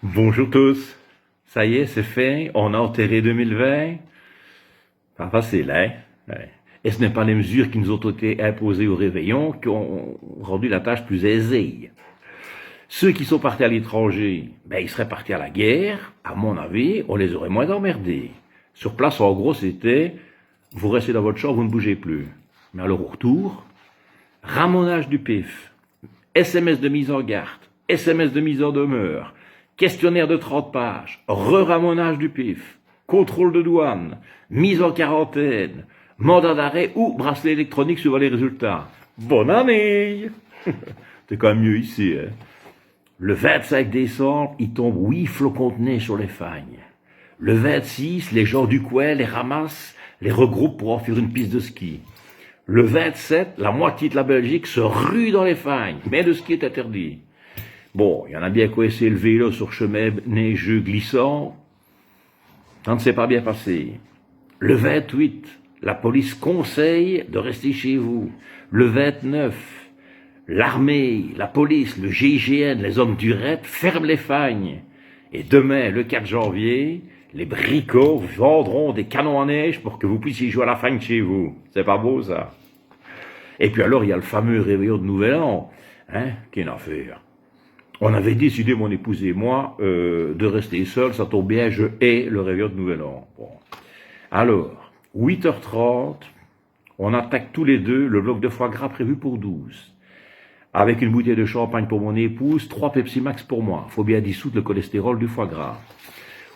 Bonjour tous. Ça y est, c'est fait. On a enterré 2020. Pas facile, hein? Ouais. Et ce n'est pas les mesures qui nous ont été imposées au réveillon qui ont rendu la tâche plus aisée. Ceux qui sont partis à l'étranger, ben, ils seraient partis à la guerre. À mon avis, on les aurait moins emmerdés. Sur place, en gros, c'était, vous restez dans votre chambre, vous ne bougez plus. Mais alors, au retour, ramonage du pif, SMS de mise en garde, SMS de mise en demeure, questionnaire de 30 pages, re-ramonage du pif, contrôle de douane, mise en quarantaine, mandat d'arrêt ou bracelet électronique suivant les résultats. Bonne année! C'est quand même mieux ici, hein. Le 25 décembre, il tombe 8 flocons de neige sur les fagnes. Le 26, les gens du coin les ramassent, les regroupent pour en faire une piste de ski. Le 27, la moitié de la Belgique se rue dans les fagnes, mais le ski est interdit. Bon, il y en a bien coincé le vélo sur chemin neigeux glissant. Ça ne s'est pas bien passé. Le 28, la police conseille de rester chez vous. Le 29, l'armée, la police, le GIGN, les hommes du REP ferment les fagnes. Et demain, le 4 janvier, les bricots vendront des canons à neige pour que vous puissiez jouer à la fagne chez vous. C'est pas beau, ça? Et puis alors, il y a le fameux réveillon de Nouvel An, hein, qui est une affaire. On avait décidé, mon épouse et moi, de rester seuls. Ça tombe bien, je hais le réveillon de Nouvel An. Bon. Alors, 8h30, on attaque tous les deux le bloc de foie gras prévu pour 12. Avec une bouteille de champagne pour mon épouse, 3 Pepsi Max pour moi. Faut bien dissoudre le cholestérol du foie gras.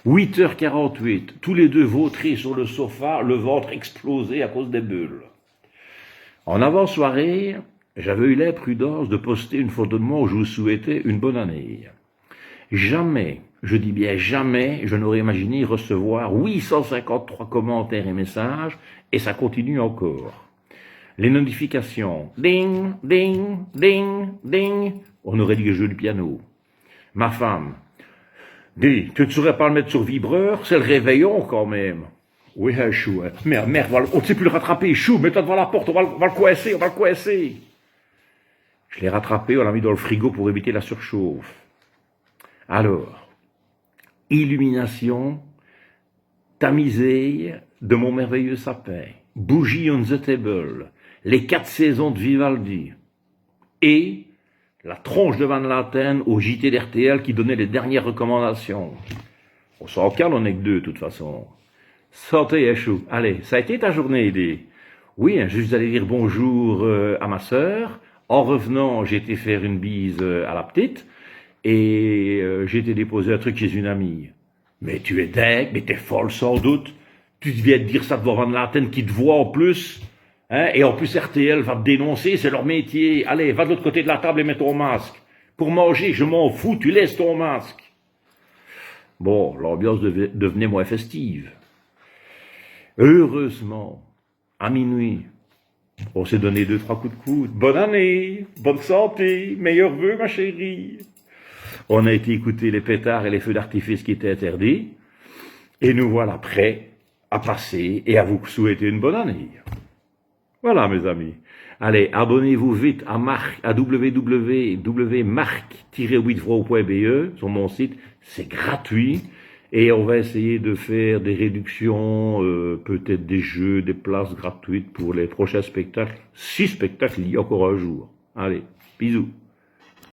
8h48, tous les deux vautrés sur le sofa, le ventre explosé à cause des bulles. En avant-soirée, j'avais eu l'imprudence de poster une photo de moi où je vous souhaitais une bonne année. Jamais, je dis bien jamais, je n'aurais imaginé recevoir 853 commentaires et messages, et ça continue encore. Les notifications, ding, ding, ding, ding, on aurait dit que je joue du piano. Ma femme, dis, tu ne saurais pas le mettre sur vibreur, c'est le réveillon quand même. Oui, hein, chou, hein. Merde, on ne sait plus le rattraper, chou, mets-toi devant la porte, on va le coincer, on va le coincer. Je l'ai rattrapé, on l'a mis dans le frigo pour éviter la surchauffe. Alors, illumination tamisée de mon merveilleux sapin, bougie on the table, les 4 saisons de Vivaldi et la tronche de Van Laten au JT d'RTL qui donnait les dernières recommandations. On s'en calme, on n'est que deux de toute façon. Santé, Echou. Allez, ça a été ta journée, Eddie? Oui, hein, juste aller dire bonjour à ma sœur. En revenant, j'ai été faire une bise à la petite et j'ai été déposer un truc chez une amie. Mais tu es dingue, mais t'es folle sans doute. Tu viens de dire ça devant Van Laten qui te voit en plus. Hein, et en plus RTL va te dénoncer, c'est leur métier. Allez, va de l'autre côté de la table et mets ton masque. Pour manger, je m'en fous, tu laisses ton masque. Bon, l'ambiance devenait moins festive. Heureusement, à minuit, on s'est donné 2-3 coups de coude. Bonne année, bonne santé, meilleurs vœux, ma chérie. On a été écouter les pétards et les feux d'artifice qui étaient interdits. Et nous voilà prêts à passer et à vous souhaiter une bonne année. Voilà, mes amis. Allez, abonnez-vous vite à www.marc-withdraw.be sur mon site. C'est gratuit. Et on va essayer de faire des réductions, peut-être des jeux, des places gratuites pour les prochains spectacles. 6 spectacles il y a encore un jour. Allez, bisous.